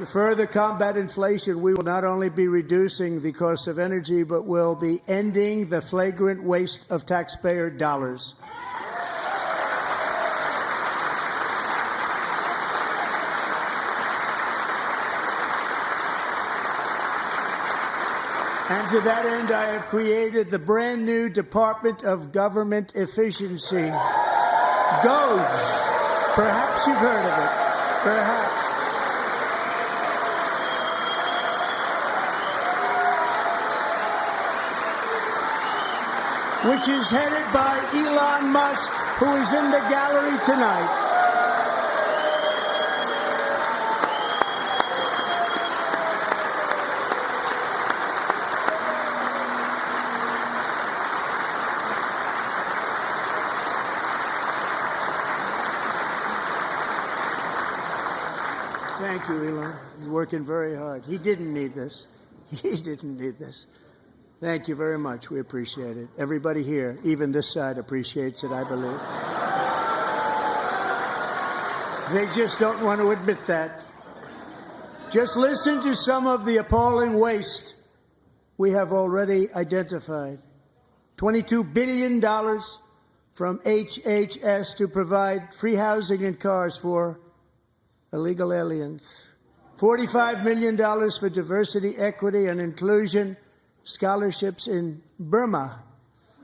To further combat inflation, we will not only be reducing the cost of energy, but will be ending the flagrant waste of taxpayer dollars. And to that end, I have created the brand new Department of Government Efficiency, DOGE. Perhaps you've heard of it. Perhaps. Which is headed by Elon Musk, who is in the gallery tonight. Thank you, Elon. He's working very hard. He didn't need this. He didn't need this. Thank you very much. We appreciate it. Everybody here, even this side, appreciates it, I believe. They just don't want to admit that. Just listen to some of the appalling waste we have already identified. $22 billion from HHS to provide free housing and cars for illegal aliens. $45 million for diversity, equity, and inclusion scholarships in Burma.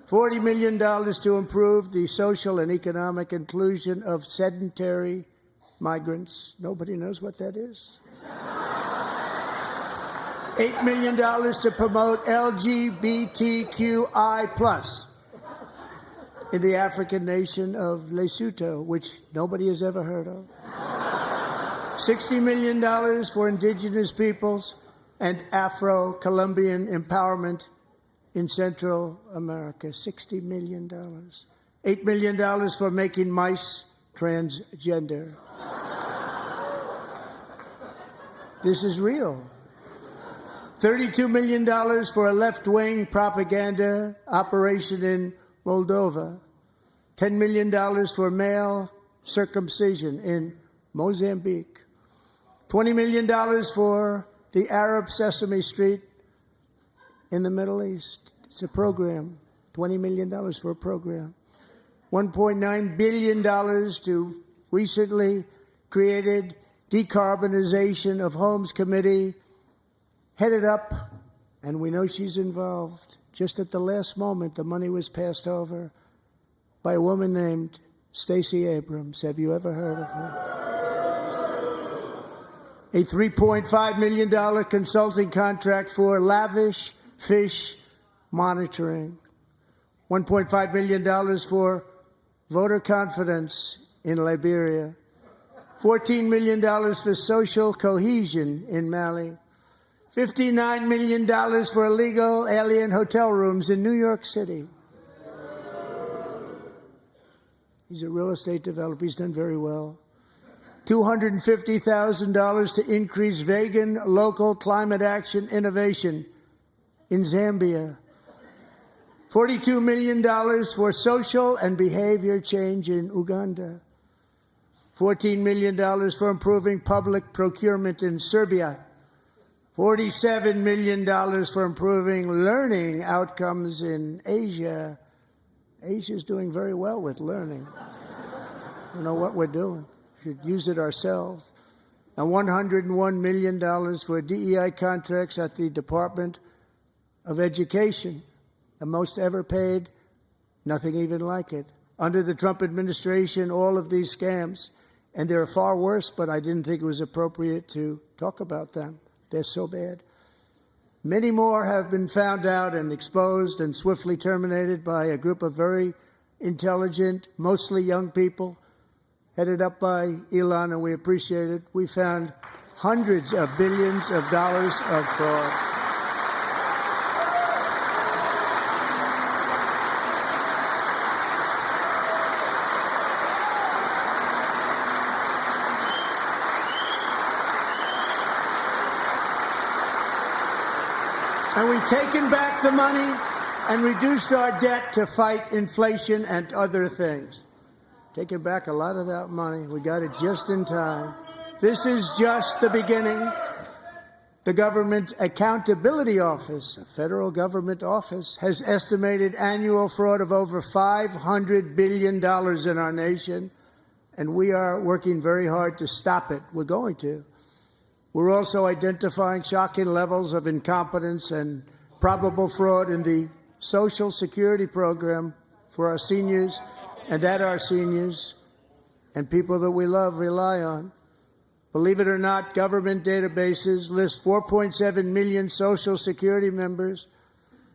$40 million to improve the social and economic inclusion of sedentary migrants. Nobody knows what that is. $8 million to promote LGBTQI+ in the African nation of Lesotho, which nobody has ever heard of. $60 million for indigenous peoples and Afro-Colombian empowerment in Central America. $60 million. $8 million for making mice transgender. This is real. $32 million for a left-wing propaganda operation in Moldova. $10 million for male circumcision in Mozambique. $20 million for the Arab Sesame Street in the Middle East. It's a program. $20 million for a program. $1.9 billion to recently created Decarbonization of Homes Committee, headed up, and we know she's involved. Just at the last moment, the money was passed over by a woman named Stacey Abrams. Have you ever heard of her? A $3.5 million consulting contract for lavish fish monitoring. $1.5 million for voter confidence in Liberia. $14 million for social cohesion in Mali. $59 million for illegal alien hotel rooms in New York City. He's a real estate developer. He's done very well. $250,000 to increase vegan local climate action innovation in Zambia. $42 million for social and behavior change in Uganda. $14 million for improving public procurement in Serbia. $47 million for improving learning outcomes in Asia. Asia's doing very well with learning. I don't know what we're doing. We should use it ourselves. And $101 million for DEI contracts at the Department of Education, the most ever paid, nothing even like it. Under the Trump administration, all of these scams, and they're far worse, but I didn't think it was appropriate to talk about them. They're so bad. Many more have been found out and exposed and swiftly terminated by a group of very intelligent, mostly young people, headed up by Elon, and we appreciate it. We found hundreds of billions of dollars of fraud. And we've taken back the money and reduced our debt to fight inflation and other things. Taken back a lot of that money. We got it just in time. This is just the beginning. The Government Accountability Office, a federal government office, has estimated annual fraud of over $500 billion in our nation, and we are working very hard to stop it. We're going to. We're also identifying shocking levels of incompetence and probable fraud in the Social Security program for our seniors, and that our seniors and people that we love rely on. Believe it or not, government databases list 4.7 million Social Security members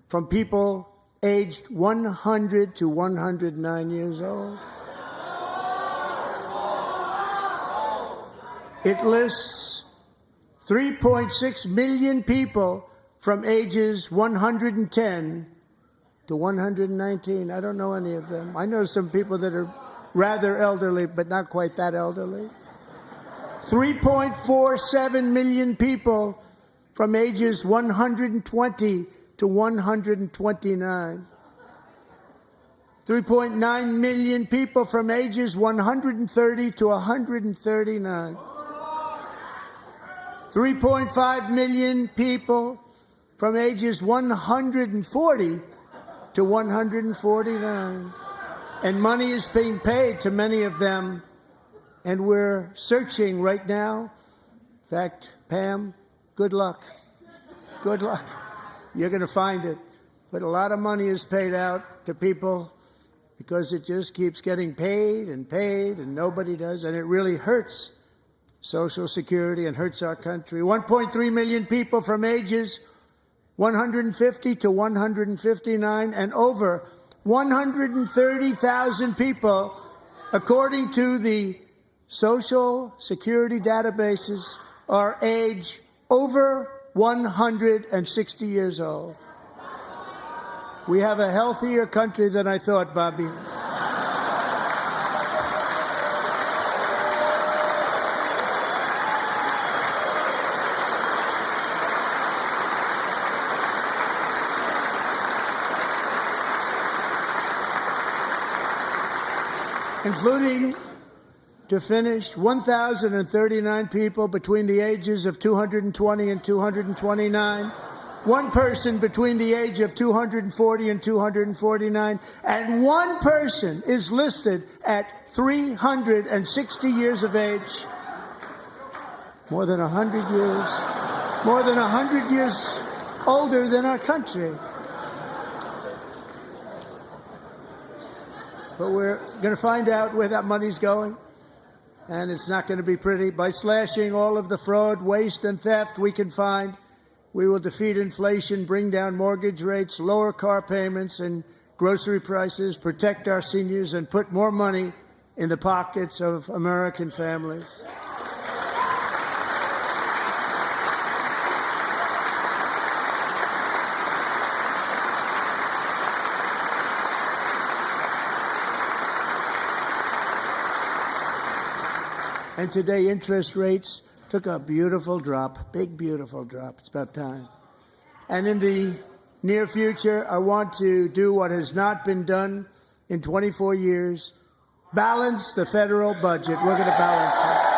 from people aged 100 to 109 years old. It lists 3.6 million people from ages 110 to 119. I don't know any of them. I know some people that are rather elderly, but not quite that elderly. 3.47 million people from ages 120 to 129. 3.9 million people from ages 130 to 139. 3.5 million people from ages 140 to 149. And money is being paid to many of them. And we're searching right now. In fact, Pam, good luck. Good luck. You're going to find it. But a lot of money is paid out to people because it just keeps getting paid, and nobody does. And it really hurts Social Security and hurts our country. 1.3 million people from ages 150 to 159, and over 130,000 people, according to the Social Security databases, are age over 160 years old. We have a healthier country than I thought, Bobby. Including, to finish, 1,039 people between the ages of 220 and 229, one person between the age of 240 and 249, and one person is listed at 360 years of age. More than 100 years older than our country. But we're going to find out where that money's going, and it's not going to be pretty. By slashing all of the fraud, waste, and theft we can find, we will defeat inflation, bring down mortgage rates, lower car payments and grocery prices, protect our seniors, and put more money in the pockets of American families. And today, interest rates took a beautiful drop, big, beautiful drop. It's about time. And in the near future, I want to do what has not been done in 24 years, balance the federal budget. We're going to balance it.